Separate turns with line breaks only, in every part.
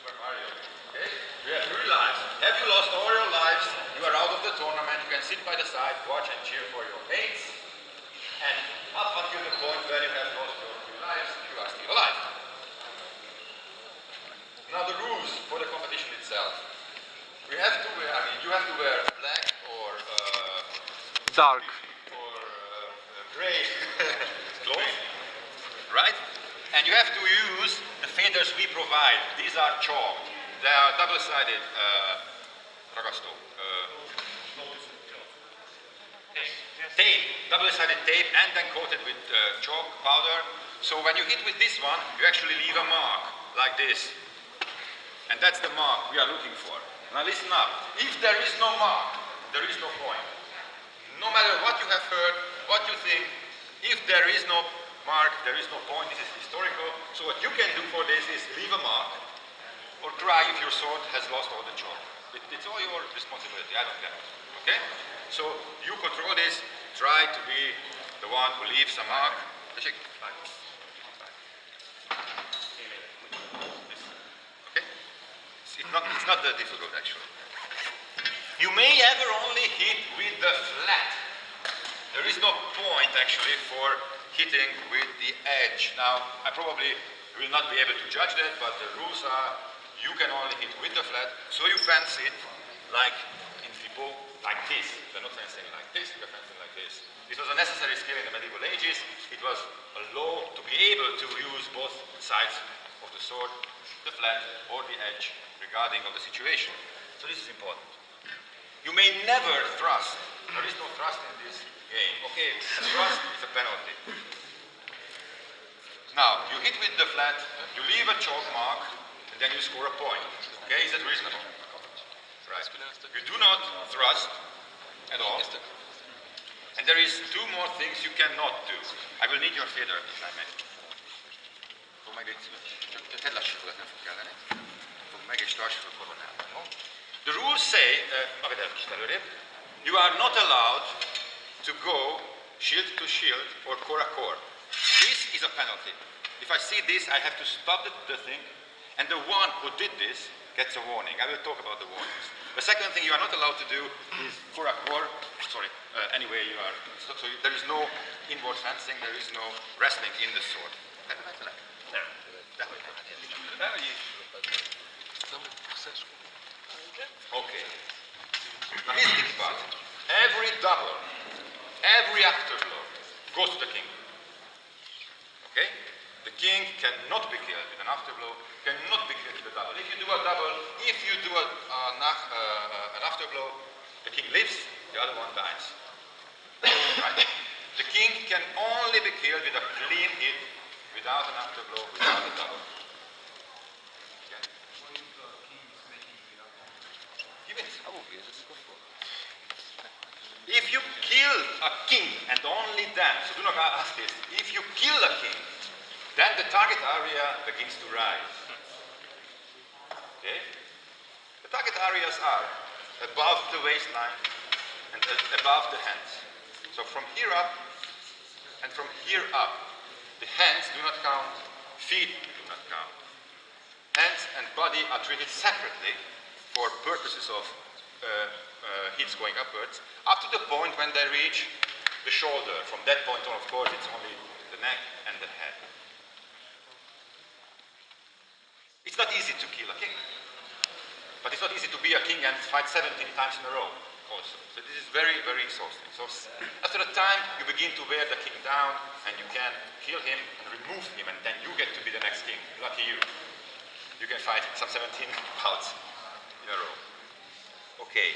Super Mario. Okay? You have 3 lives. Have you lost all your lives? You are out of the tournament. You can sit by the side, watch and cheer for your mates. And up until the point where you have lost your 3 lives, you are still alive. Now the rules for the competition itself. We have to wear, you have to wear black or
dark
or gray clothes, right? And you have to use the faders we provide. These are chalk. They are double-sided tape, double-sided tape, and then coated with chalk powder. So when you hit with this one, you actually leave a mark like this. And that's the mark we are looking for. Now listen up. If there is no mark, there is no point. No matter what you have heard, what you think, if there is no mark, there is no point. This is historical. So what you can do for this is leave a mark or cry if your sword has lost all the chalk. It's all your responsibility. I don't care. Okay? So you control this. Try to be the one who leaves a mark. Okay? It's not that difficult actually. You may ever only hit with the flat. There is no point actually for hitting with the edge. Now, I probably will not be able to judge that, but the rules are you can only hit with the flat, so you fence it like in people, like this. They're not fencing like this, they're fencing like this. This was a necessary skill in the medieval ages. It was a law to be able to use both sides of the sword, the flat or the edge, regarding of the situation. So this is important. You may never thrust. There is no thrust in this game. Okay, a thrust is a penalty. Now, you hit with the flat, you leave a chalk mark, and then you score a point. Okay, is that reasonable? Right. You do not thrust at all. And there is 2 more things you cannot do. I will need your feather, if I may. The rules say, you are not allowed to go shield to shield or core a core. This is a penalty. If I see this, I have to stop the thing, and the one who did this gets a warning. I will talk about the warnings. The second thing you are not allowed to do is core a core. Sorry, anyway, you are. So there is no inward fencing, there is no wrestling in the sword. Okay. Now here's the tricky part. Every double, every afterblow goes to the king. Okay? The king cannot be killed with an afterblow, cannot be killed with a double. If you do a double, if you do an afterblow, the king lives, the other one dies. Right? The king can only be killed with a clean hit, without an afterblow, without a double. If you kill a king, and only then, so do not ask this, if you kill a king, then the target area begins to rise. Okay? The target areas are above the waistline and above the hands. So from here up and from here up, the hands do not count, feet do not count. Hands and body are treated separately for purposes of hits going upwards, up to the point when they reach the shoulder. From that point on, of course, it's only the neck and the head. It's not easy to kill a king, but it's not easy to be a king and fight 17 times in a row also. So this is very, very exhausting. So after a time, you begin to wear the king down, and you can kill him and remove him, and then you get to be the next king. Lucky you. You can fight some 17 bouts in a row. Okay.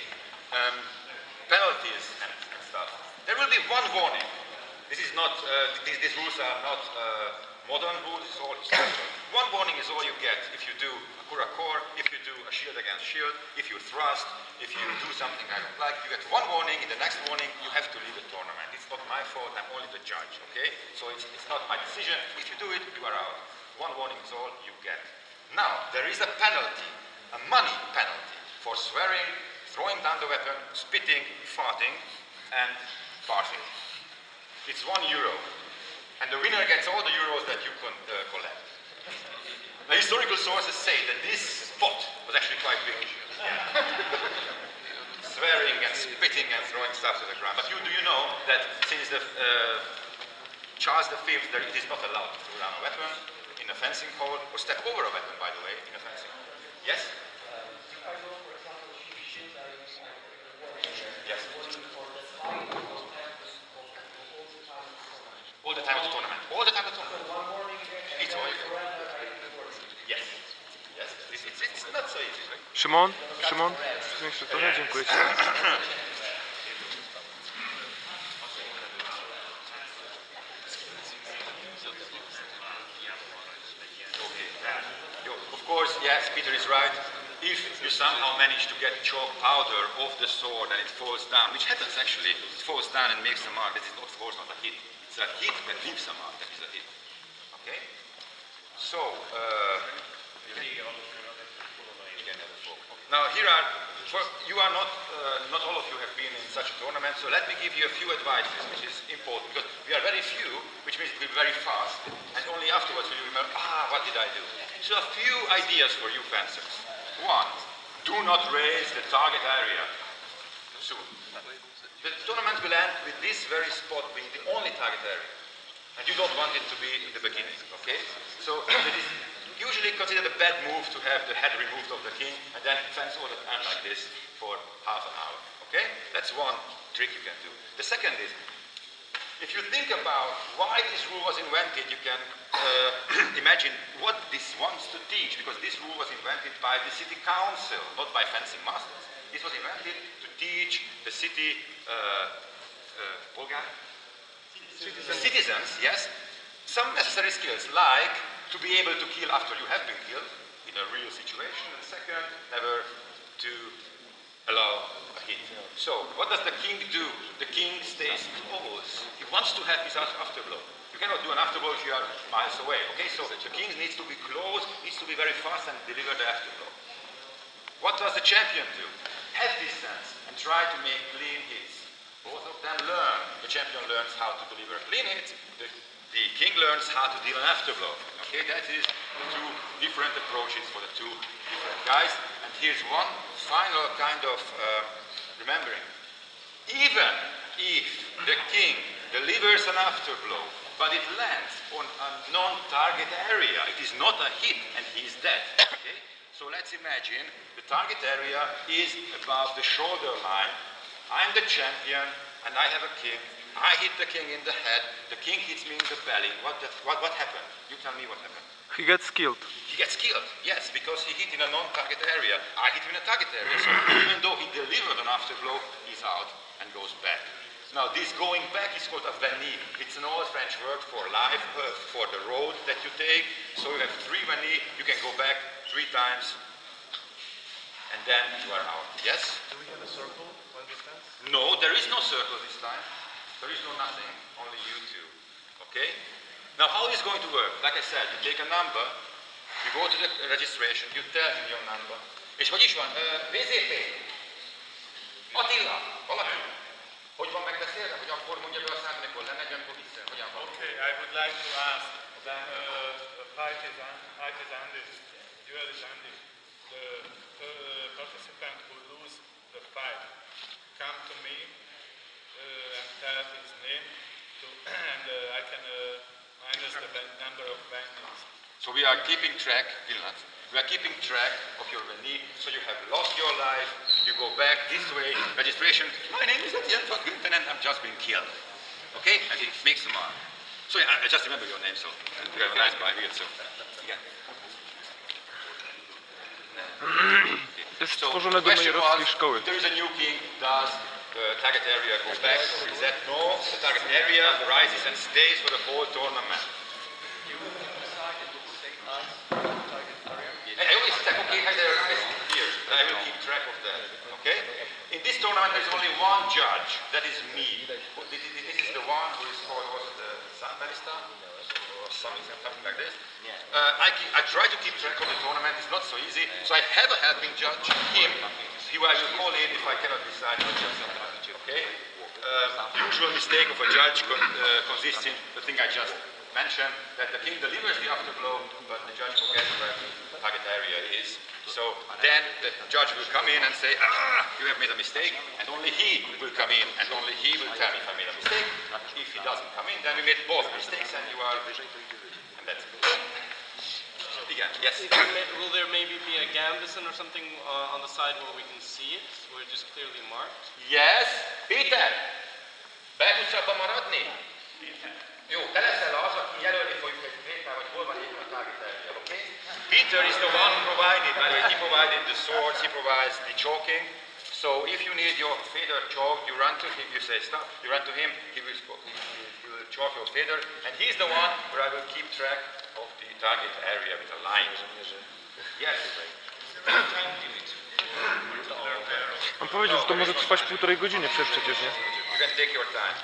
Penalties and stuff. There will be one warning. This is not, these rules are not modern rules, it's all historical. One warning is all you get if you do a core, if you do a shield against shield, if you thrust, if you do something I don't like, you get one warning. In the next warning, you have to leave the tournament. It's not my fault, I'm only the judge, okay? So it's not my decision. If you do it, you are out. One warning is all you get. Now, there is a penalty, a money penalty, for swearing, throwing down the weapon, spitting, farting, and barfing. It's €1. And the winner gets all the euros that you can collect. Now, historical sources say that this spot was actually quite big. Swearing and spitting and throwing stuff to the ground. But do you know that since the Charles V, it is not allowed to throw down a weapon in a fencing hall or step over a weapon, by the way, in a fencing hall. Yes? Yes. All the time of the tournament. All the time of the tournament. It's all. Yes. Yes. It's not so easy, right?
Szymon, jeszcze trochę, dziękuję Ci.
Of course, yes, Peter is right. If you somehow manage to get chalk powder off the sword and it falls down, which happens actually, it falls down and makes a mark, that is not, of course, not a hit. It's a hit that leaves a mark, that is a hit. Okay? So, now here are, you are not all of you have been in such a tournament, so let me give you a few advices, which is important, because we are very few, which means it will be very fast, and only afterwards will you remember, what did I do? So a few ideas for you fencers. One, do not raise the target area soon. The tournament will end with this very spot being the only target area, and you don't want it to be in the beginning, okay? So it is usually considered a bad move to have the head removed of the king and then fence all the time like this for half an hour, okay? That's one trick you can do. The second is, if you think about why this rule was invented, you can imagine what this wants to teach, because this rule was invented by the city council, not by fencing masters. This was invented to teach the city citizens, yes, some necessary skills, like to be able to kill after you have been killed in a real situation, and second, never to allow a hit. So, what does the king do? The king stays close. He wants to have his afterblow. You cannot do an afterblow if you are miles away. Okay, so the king needs to be close, needs to be very fast and deliver the afterblow. What does the champion do? Have this sense and try to make clean hits. Both of them learn. The champion learns how to deliver clean hits. The king learns how to deal an afterblow. Okay, that is two different approaches for the two different guys. And here's one final kind of remembering. Even if the king delivers an afterblow, but it lands on a non-target area, it is not a hit and he is dead. Okay? So let's imagine the target area is above the shoulder line. I'm the champion and I have a king. I hit the king in the head, the king hits me in the belly. What happened? You tell me what happened.
He gets killed.
He gets killed, yes, because he hit in a non-target area. I hit him in a target area, so even though he delivered an afterblow, he's out and goes back. Now this going back is called a vanille. It's an old French word for life, for the road that you take. So you have 3 vanille, you can go back 3 times, and then you are out. Yes?
Do we have a circle on this fence?
No, there is no circle this time. There is no nothing, only you two. Okay? Now how is it going to work? Like I said, you take a number, you go to the registration, you tell him your number. És hogy is van? VZP? Attila? Valaki? Hogy van megbeszélve, hogy akkor mondja be a számot, amikor lemegy, amikor vissza? Hogyan van?
Okay, I would like to ask, then fight is ended, duel is ended. The participant who lose the fight come to me and tell his name, and I can minus the number of bangings.
So we are keeping track, we are keeping track of your vanille, so you have lost your life, you go back this way, registration, my name is Etienne van Gunthen and I'm just being killed. Okay? And it makes a mark. So I just remember your name, so you have a nice beard, so yeah.
Jest
So
stworzone
the
do
question
majerowskiej
was,
szkoły.
if there is a new king, does the target area go back or reset? No, the target area rises and stays for the whole tournament. I always check, okay, has there rise here, and I will keep track of that, okay? In this tournament there is only one judge, that is me. This is the one who is called also the San Barista, or something like this. I try to keep track of the tournament, it's not so easy, so I have a helping judge, him, who I will call in if I cannot decide, okay? Usual mistake of a judge consists in the thing I just mentioned that the king delivers the afterglow, but the judge forgets where the target area is. So then the judge will come in and say, you have made a mistake, and only he will come in, and only he will tell me if I made a mistake. If he doesn't come in, then we made both mistakes, and you are, and that's it. Again, yes?
Will there maybe be a gambeson or something on the side where we can see it, where it's just clearly marked?
Yes, Peter! Be tudsz abban maradni? Jó, te leszel az, aki jelölni fogjuk egy pénzzel, hogy hol van éppen a target area, okay? Peter is the one who provided, by the way, he provided the swords, he provides the chalking. So if you need your feather chalk, you run to him, you say stop, you run to him, he will chalk your feather, and he's the one where I will keep track of the target area with a line. Yes.
On powiedział, że to może trwać 1,5 godziny przecież, nie?
You can take your time.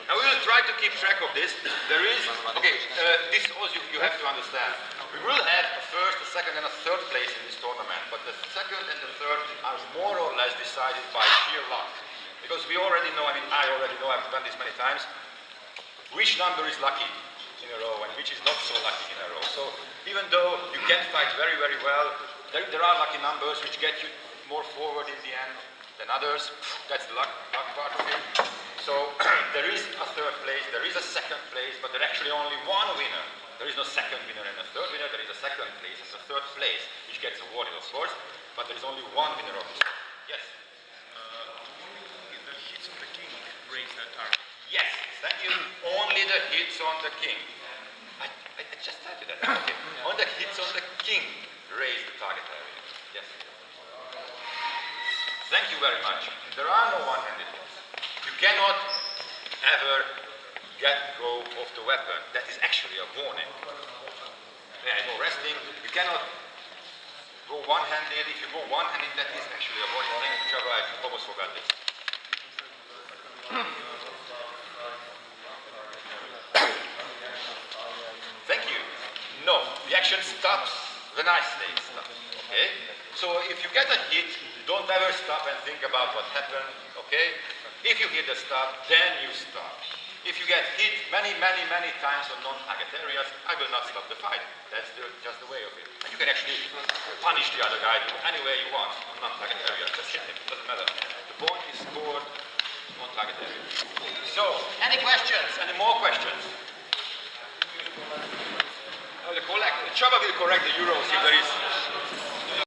Now we will try to keep track of this. There is, this also you have to understand. We will have a first, a second, and a third place in this tournament, but the second and the third are more or less decided by sheer luck. Because we already know, I already know, I've done this many times, which number is lucky in a row and which is not so lucky in a row. So even though you can fight very, very well, there are lucky numbers which get you more forward in the end than others. That's the luck part of it. So there is a third place, there is a second place, but there's actually only one winner. There is no second winner and a third winner, there is a second place and a third place, which gets awarded, of course, but there is only one winner of this. Yes?
The hits of the king raise that target.
Yes, thank you. Only the hits on the king. I just told you that. Okay. On the hits on the king raise the target area. Yes. Thank you very much. There are no one-handed hits. You cannot ever get go of the weapon. That is actually a warning. There is no resting. You cannot go one-handed. If you go one-handed, that is actually a warning. Thank you, Csaba. I almost forgot this. Thank you. No, the action stops when I say it stops. Okay? So if you get a hit, don't ever stop and think about what happened. Okay? If you hit the stop, then you stop. If you get hit many, many, many times on non-target areas, I will not stop the fight. That's just the way of it. And you can actually punish the other guy any way you want on non-target areas. Just hit him. It doesn't matter. The point is scored on target area. So, any questions? Any more questions? The Csaba will correct the euros if there is.